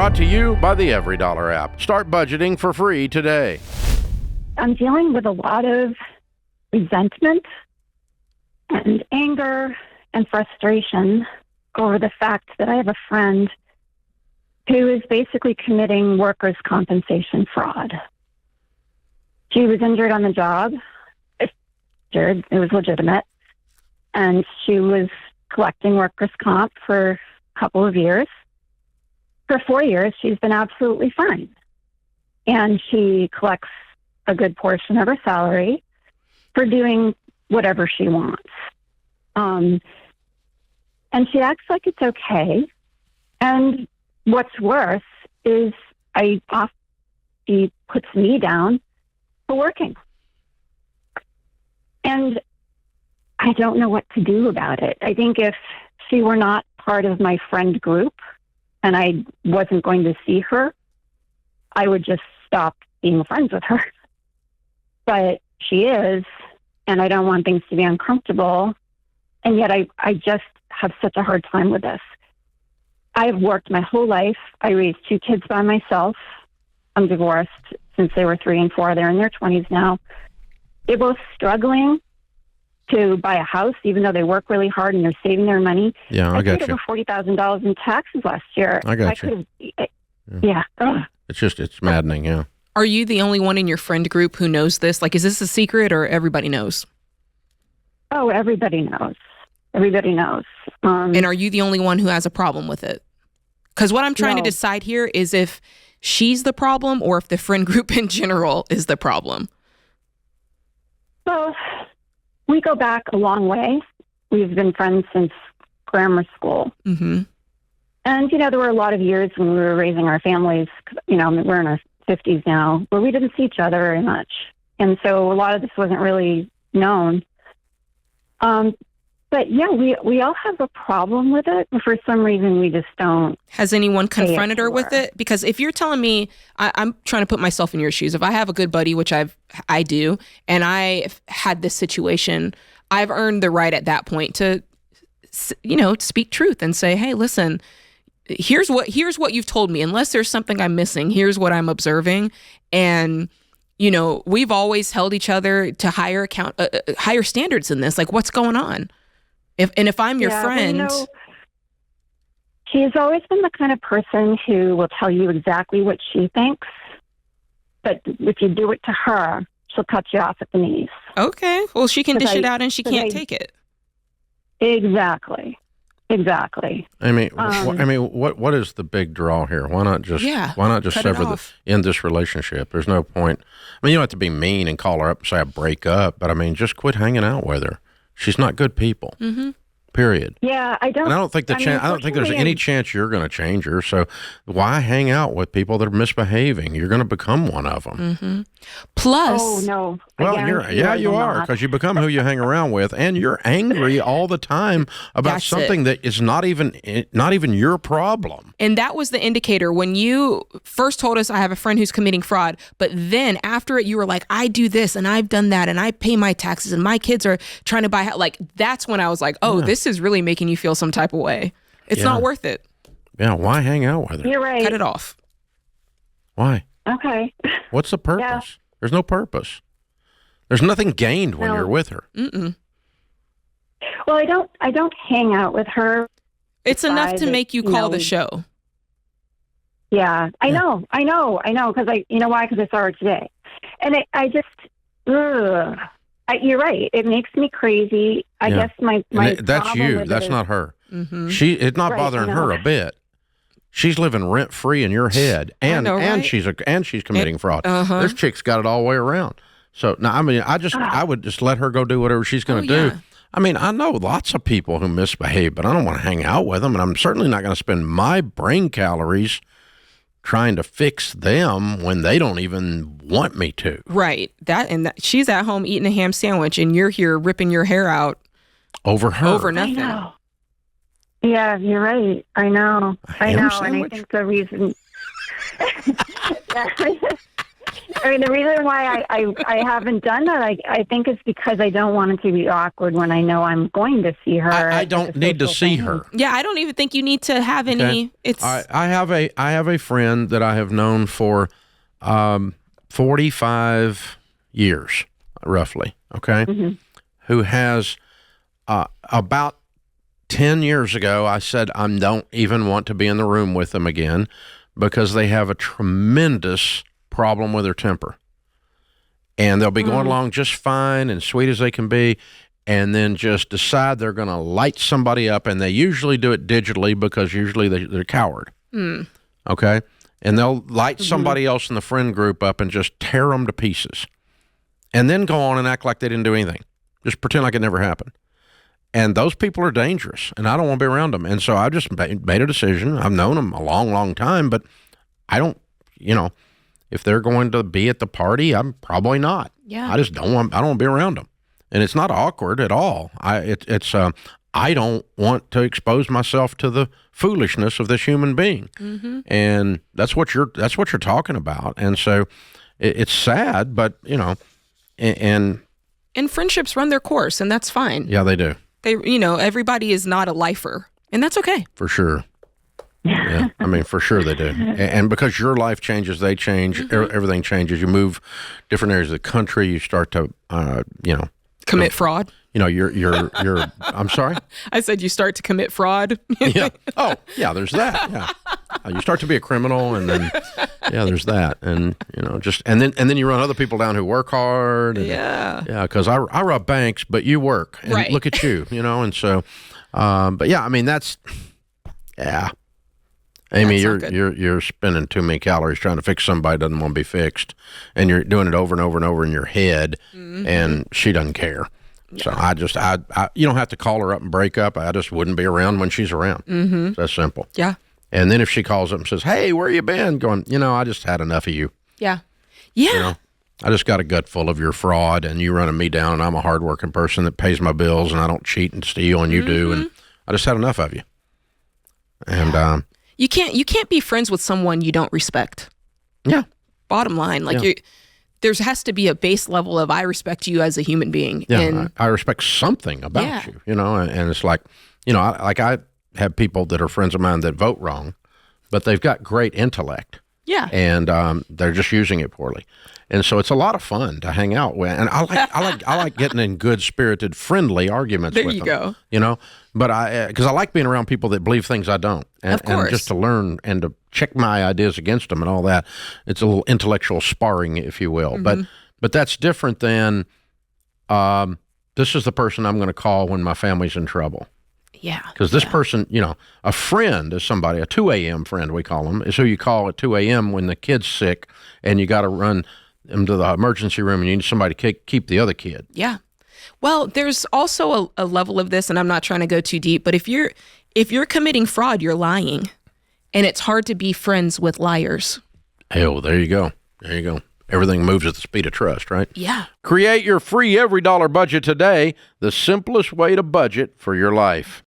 Brought to you by the Every Dollar app. Start budgeting for free today. I'm dealing with a lot of resentment and anger and frustration over the fact that I have a friend who is basically committing workers' compensation fraud. She was injured on the job. It was legitimate. And she was collecting workers' comp for a couple of years. For 4 years, she's been absolutely fine. And she collects a good portion of her salary for doing whatever she wants. And she acts like it's okay. And what's worse is she puts me down for working. And I don't know what to do about it. I think if she were not part of my friend group and I wasn't going to see her, I would just stop being friends with her. But she is, and I don't want things to be uncomfortable. And yet I just have such a hard time with this. I've worked my whole life. I raised 2 kids by myself. I'm divorced since they were 3 and 4. They're in their 20s now. They're both struggling to buy a house, even though they work really hard and they're saving their money. Yeah, I got paid you. over $40,000 in taxes last year. I got you. Yeah. Ugh. It's maddening, yeah. Are you the only one in your friend group who knows this? Like, is this a secret or everybody knows? Oh, everybody knows. Everybody knows. And are you the only one who has a problem with it? Because what I'm trying to No. decide here is if she's the problem or if the friend group in general is the problem. So we go back a long way. We've been friends since grammar school. Mm-hmm. And, there were a lot of years when we were raising our families, we're in our 50s now, where we didn't see each other very much. And so a lot of this wasn't really known. But yeah, we all have a problem with it. But for some reason, we just don't. Has anyone say it confronted her to with her. it? Because if you're telling me, I'm trying to put myself in your shoes. If I have a good buddy, which I do, and I've had this situation, I've earned the right at that point to, speak truth and say, hey, listen, here's what you've told me. Unless there's something I'm missing, here's what I'm observing. And, we've always held each other to higher standards in this. Like, what's going on? If I'm your friend. She's always been the kind of person who will tell you exactly what she thinks. But if you do it to her, she'll cut you off at the knees. Okay. Well, she can dish it out and she can't take it. Exactly. I mean, what is the big draw here? Why not just end this relationship? There's no point. I mean, you don't have to be mean and call her up and say I break up, but I mean, just quit hanging out with her. She's not good people. Mm-hmm. Period. Yeah, I don't. And I don't think I don't think there's any chance you're going to change her. So why hang out with people that are misbehaving? You're going to become one of them. Mm-hmm. Plus, oh no. Well, you are, because you become who you hang around with, and you're angry all the time about That's something that is not even your problem. And that was the indicator when you first told us I have a friend who's committing fraud, but then after it, you were like, I do this and I've done that and I pay my taxes and my kids are trying to buy. Like, that's when I was like, oh, this is really making you feel some type of way. It's not worth it. Yeah, why hang out with her? You're right. Cut it off. Why? Okay. What's the purpose? Yeah. There's no purpose. There's nothing gained when you're with her. Mm-mm. Well, I don't hang out with her. It's enough to make you call the show. Yeah, I know. Because why? Because I saw her today. And I just, you're right. It makes me crazy. I guess my that's problem you. with That's it not her. Mm-hmm. It's not bothering her a bit. She's living rent free in your head, and she's committing fraud. Uh-huh. This chick's got it all the way around. So now, I mean, I would just let her go do whatever she's going to do. Yeah. I mean, I know lots of people who misbehave, but I don't want to hang out with them, and I'm certainly not going to spend my brain calories trying to fix them when they don't even want me to. Right. She's at home eating a ham sandwich, and you're here ripping your hair out over her. Over nothing. I know. Yeah, you're right. I know. Ham And I sandwich? think the reason. I mean, the reason why I haven't done that, I think it's because I don't want it to be awkward when I know I'm going to see her. I don't need to see her. Yeah, I don't even think you need to have any. Okay. It's. I have a friend that I have known for 45 years, roughly. Okay, who has about 10 years ago, I said, I don't even want to be in the room with them again because they have a tremendous problem with their temper. And they'll be going along just fine and sweet as they can be, and then just decide they're going to light somebody up, and they usually do it digitally because usually they're a coward. Okay? And they'll light somebody else in the friend group up and just tear them to pieces. And then go on and act like they didn't do anything. Just pretend like it never happened. And those people are dangerous, and I don't want to be around them. And so I just made a decision. I've known them a long, long time, but I don't, if they're going to be at the party, I'm probably not. Yeah. I don't want to be around them. And it's not awkward at all. I don't want to expose myself to the foolishness of this human being. And that's what you're talking about. And so it's sad, but, and friendships run their course, and that's fine. Yeah, they do. Everybody is not a lifer, and that's okay. For sure. Yeah, I mean, for sure they do. And because your life changes, they change. Everything changes. You move different areas of the country. You start to, commit fraud. You're. I'm sorry. I said you start to commit fraud. Yeah. Oh, yeah. There's that. Yeah. You start to be a criminal, and then there's that, and and then you run other people down who work hard. And, yeah. Yeah. Because I rob banks, but you work, and right. Look at you, and so, but yeah, I mean that's, yeah. Amy, you're spending too many calories trying to fix somebody who doesn't want to be fixed, and you're doing it over and over and over in your head, and she doesn't care. Yeah. So I you don't have to call her up and break up. I just wouldn't be around when she's around. So that's simple. Yeah. And then if she calls up and says, "Hey, where you been?" Going, I just had enough of you. Yeah. Yeah. I just got a gut full of your fraud, and you running me down. And I'm a hardworking person that pays my bills, and I don't cheat and steal, and you do, and I just had enough of you. And you can't be friends with someone you don't respect. Yeah. Bottom line, there has to be a base level of I respect you as a human being. Yeah, and I respect something about you, and it's like, I have people that are friends of mine that vote wrong, but they've got great intellect. Yeah. And they're just using it poorly. And so it's a lot of fun to hang out with. And I like getting in good spirited, friendly arguments with them. There you go. But because I like being around people that believe things I don't. And, of course. And just to learn and to check my ideas against them and all that. It's a little intellectual sparring, if you will. But that's different than this is the person I'm going to call when my family's in trouble. Yeah. Because this person, a friend is somebody, a 2 a.m. friend, we call them, is who you call at 2 a.m. when the kid's sick and you got to run them to the emergency room and you need somebody to keep the other kid. Yeah. Well, there's also a level of this, and I'm not trying to go too deep, but if you're committing fraud, you're lying. And it's hard to be friends with liars. Oh, there you go. There you go. Everything moves at the speed of trust, right? Yeah. Create your free every dollar budget today, the simplest way to budget for your life.